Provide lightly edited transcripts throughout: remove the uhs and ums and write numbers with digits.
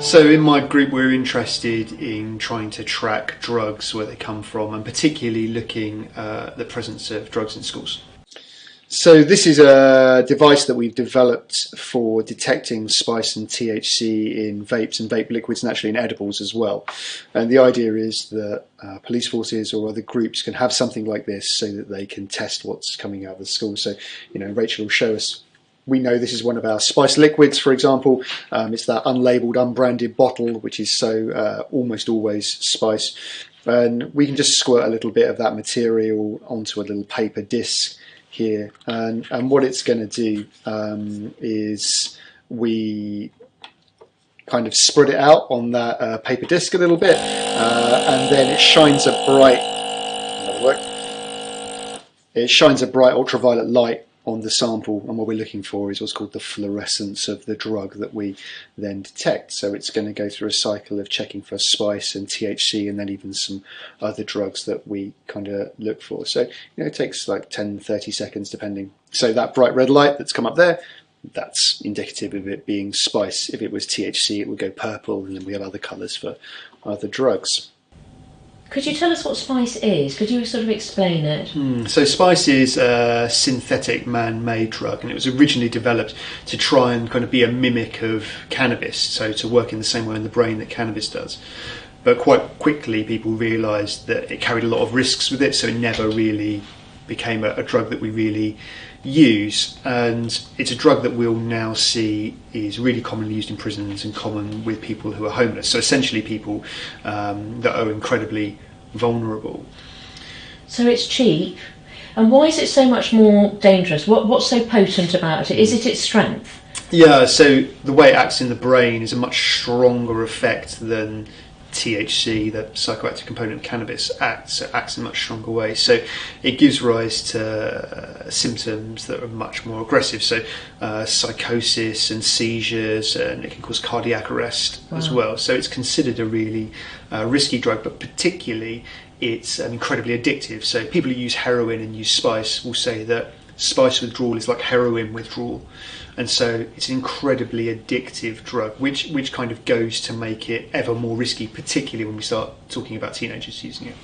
So in my group we're interested in trying to track drugs, where they come from, and particularly looking at the presence of drugs in schools. So this is a device that we've developed for detecting spice and THC in vapes and vape liquids, and actually in edibles as well. And the idea is that police forces or other groups can have something like this so that they can test what's coming out of the school. So, you know, Rachel will show us. We know this is one of our spice liquids, for example. It's that unlabelled, unbranded bottle, which is so almost always spice. And we can just squirt a little bit of that material onto a little paper disc here. And what it's going to do is we kind of spread it out on that paper disc a little bit, and then it shines a bright ultraviolet light on the sample, and what we're looking for is what's called the fluorescence of the drug that we then detect. So it's going to go through a cycle of checking for spice and THC, and then even some other drugs that we kind of look for. So, you know, it takes like 10-30 seconds depending. So that bright red light that's come up there, that's indicative of it being spice. If it was THC, it would go purple, and then we have other colours for other drugs. Could you tell us what spice is? Could you sort of explain it? So spice is a synthetic man-made drug, and it was originally developed to try and kind of be a mimic of cannabis, so to work in the same way in the brain that cannabis does. But quite quickly people realised that it carried a lot of risks with it, so it never really became a drug that we really use. And it's a drug that we'll now see is really commonly used in prisons and common with people who are homeless. So essentially people that are incredibly vulnerable. So it's cheap. And why is it so much more dangerous? What's so potent about it? Is it its strength? Yeah, so the way it acts in the brain is a much stronger effect than THC, the psychoactive component of cannabis, acts in a much stronger way. So it gives rise to symptoms that are much more aggressive. So psychosis and seizures, and it can cause cardiac arrest as well. So it's considered a really risky drug, but particularly it's incredibly addictive. So people who use heroin and use spice will say that spice withdrawal is like heroin withdrawal. And so it's an incredibly addictive drug, which kind of goes to make it ever more risky, particularly when we start talking about teenagers using it.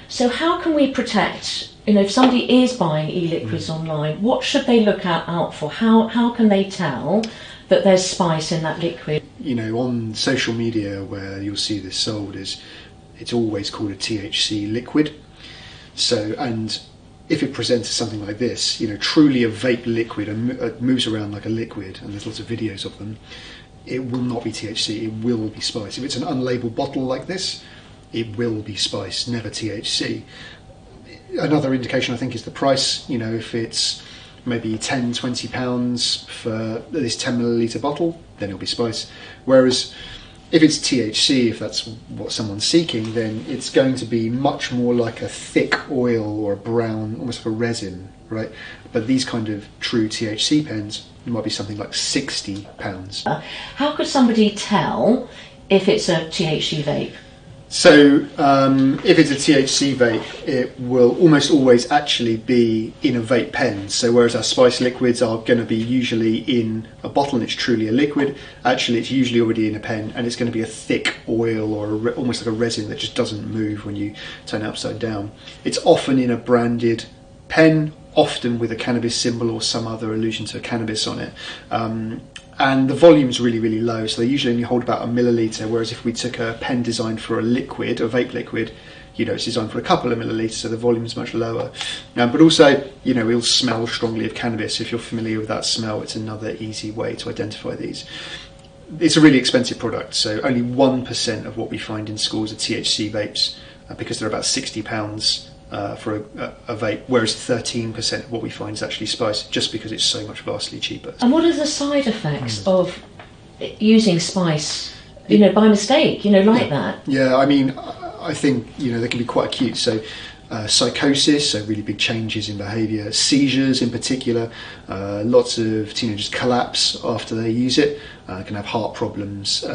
So how can we protect, you know, if somebody is buying e-liquids online, what should they look out for? How can they tell that there's spice in that liquid? You know, on social media where you'll see this sold, it's always called a THC liquid. So, and if it presents as something like this, you know, truly a vape liquid, and moves around like a liquid, and there's lots of videos of them, it will not be THC, it will be spice. If it's an unlabelled bottle like this, it will be spice, never THC. Another indication, I think, is the price. You know, if it's maybe £10-20 for this 10 millilitre bottle, then it'll be spice. Whereas if it's THC, if that's what someone's seeking, then it's going to be much more like a thick oil or a brown, almost like a resin, right? But these kind of true THC pens might be something like £60. How could somebody tell if it's a THC vape? So if it's a THC vape, it will almost always actually be in a vape pen. So whereas our spice liquids are going to be usually in a bottle and it's truly a liquid, actually it's usually already in a pen, and it's going to be a thick oil or almost like a resin that just doesn't move when you turn it upside down. It's often in a branded pen, often with a cannabis symbol or some other allusion to cannabis on it. And the volume's really, really low, so they usually only hold about a milliliter, whereas if we took a pen designed for a liquid, a vape liquid, you know, it's designed for a couple of millilitres, so the volume's much lower. But also, you know, it'll smell strongly of cannabis. If you're familiar with that smell, it's another easy way to identify these. It's a really expensive product, so only 1% of what we find in schools are THC vapes, because they're about £60 for a vape, whereas 13% of what we find is actually spice, just because it's so much vastly cheaper. And what are the side effects of using spice, you know, by mistake, you know, like that? Yeah, I mean, I think, you know, they can be quite acute. So psychosis, so really big changes in behaviour, seizures in particular, lots of teenagers collapse after they use it, can have heart problems,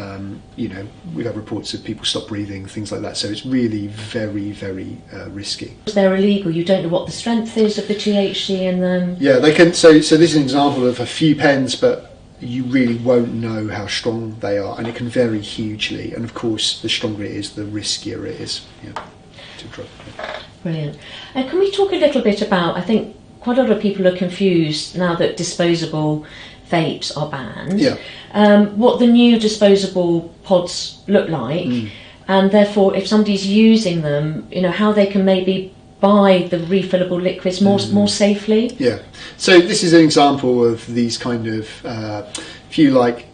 you know, we've had reports of people stop breathing, things like that, so it's really very, very risky. They're illegal, you don't know what the strength is of the THC in them? Yeah, they can, so this is an example of a few pens, but you really won't know how strong they are, and it can vary hugely. And of course, the stronger it is, the riskier it is to drug. Brilliant. And can we talk a little bit about, I think quite a lot of people are confused now that disposable vapes are banned, what the new disposable pods look like, and therefore if somebody's using them, how they can maybe buy the refillable liquids more safely. Yeah, so this is an example of these kind of, if you like,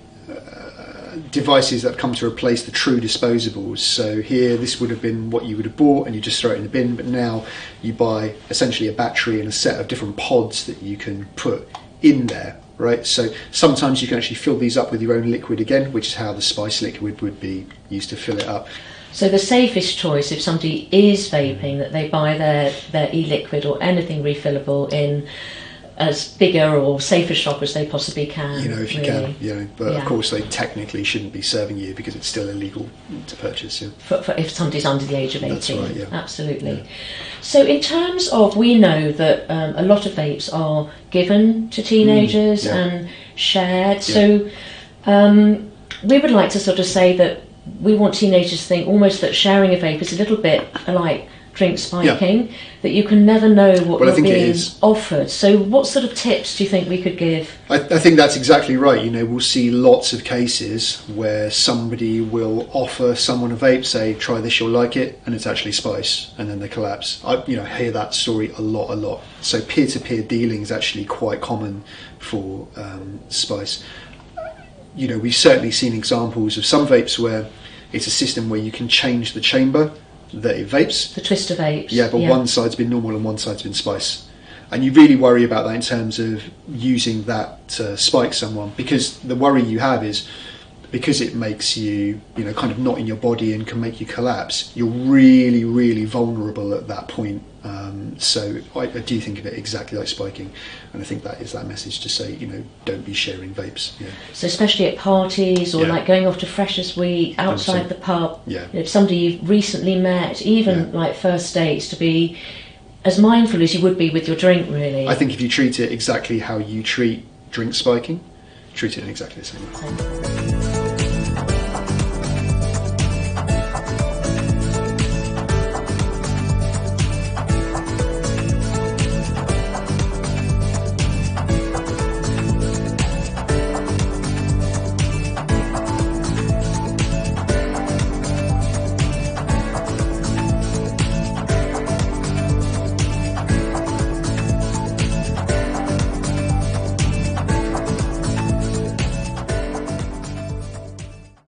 devices that come to replace the true disposables. So here, this would have been what you would have bought and you just throw it in the bin, but now you buy essentially a battery and a set of different pods that you can put in there, right? So sometimes you can actually fill these up with your own liquid again, which is how the spice liquid would be used to fill it up. So the safest choice, if somebody is vaping, that they buy their e-liquid or anything refillable in as bigger or safer shop as they possibly can. If you can, but of course they technically shouldn't be serving you because it's still illegal to purchase. For if somebody's under the age of 18. That's right, yeah. Absolutely. Yeah. So in terms of, we know that a lot of vapes are given to teenagers and shared. So we would like to sort of say that we want teenagers to think almost that sharing a vape is a little bit like drink spiking, that you can never know what you're being offered. So what sort of tips do you think we could give? I think that's exactly right. We'll see lots of cases where somebody will offer someone a vape, say, try this, you'll like it, and it's actually spice, and then they collapse. I hear that story a lot. So peer-to-peer dealing is actually quite common for spice. We've certainly seen examples of some vapes where it's a system where you can change the chamber that it vapes. The twister vapes. Yeah, but one side's been normal and one side's been spice. And you really worry about that in terms of using that to spike someone, because the worry you have is because it makes you, kind of not in your body and can make you collapse, you're really, really vulnerable at that point. So I do think of it exactly like spiking, and I think that is that message to say, don't be sharing vapes. Yeah. So especially at parties or like going off to Freshers Week, outside the pub, if somebody you've recently met, even like first dates, to be as mindful as you would be with your drink, really. I think if you treat it exactly how you treat drink spiking, treat it in exactly the same way.